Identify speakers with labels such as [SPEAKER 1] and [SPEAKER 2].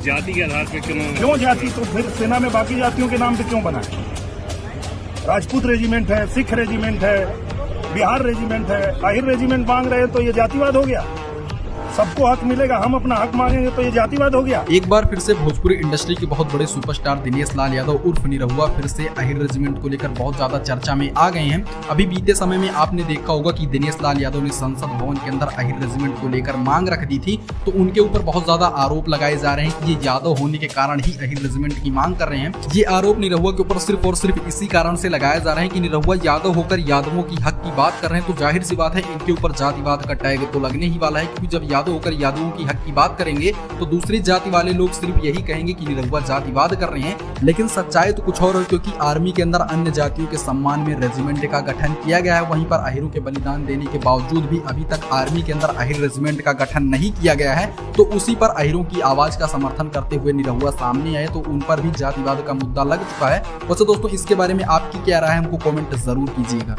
[SPEAKER 1] जाति के आधार पे
[SPEAKER 2] क्यों जाति? तो फिर सेना में बाकी जातियों के नाम पे क्यों बना है? राजपूत रेजिमेंट है, सिख रेजिमेंट है, बिहार रेजिमेंट है, आहिर रेजिमेंट मांग रहे हैं तो ये जातिवाद हो गया? सबको हक मिलेगा, हम अपना हक मांगेंगे तो ये जातिवाद हो गया?
[SPEAKER 3] एक बार फिर से भोजपुरी इंडस्ट्री के बहुत बड़े सुपरस्टार दिनेश लाल यादव उर्फ निरहुआ फिर से अहिर रेजिमेंट को लेकर बहुत ज्यादा चर्चा में आ गए हैं। अभी बीते समय में आपने देखा होगा कि दिनेश लाल यादव ने संसद भवन के अंदर अहिर रेजिमेंट को लेकर मांग रख दी थी, तो उनके ऊपर बहुत ज्यादा आरोप लगाए जा रहे हैं कि ये यादव होने के कारण ही अहिर रेजिमेंट की मांग कर रहे हैं। ये आरोप निरहुआ के ऊपर सिर्फ और सिर्फ इसी कारण से लगाया जा रहा है कि निरहुआ यादव होकर यादवों की हक की बात कर रहे हैं, तो जाहिर सी बात है इनके ऊपर जातिवाद का टैग तो लगने ही वाला है, क्योंकि जब यादव होकर यादवों की हक की बात करेंगे तो दूसरी जाति वाले लोग सिर्फ यही कहेंगे कि निरहुआ जातिवाद कर रहे हैं। लेकिन सच्चाई तो कुछ और है, क्योंकि आर्मी के अंदर अन्य जातियों के सम्मान में रेजिमेंट का गठन किया गया है, वहीं पर अहिरों के बलिदान देने के बावजूद भी अभी तक आर्मी के अंदर अहिर रेजिमेंट का गठन नहीं किया गया है। तो उसी पर अहिरों की आवाज का समर्थन करते हुए निरहुआ सामने आए, तो उन पर भी जातिवाद का मुद्दा लग चुका है। वैसे दोस्तों इसके बारे में आपकी क्या राय है, हमको कमेंट जरूर कीजिएगा।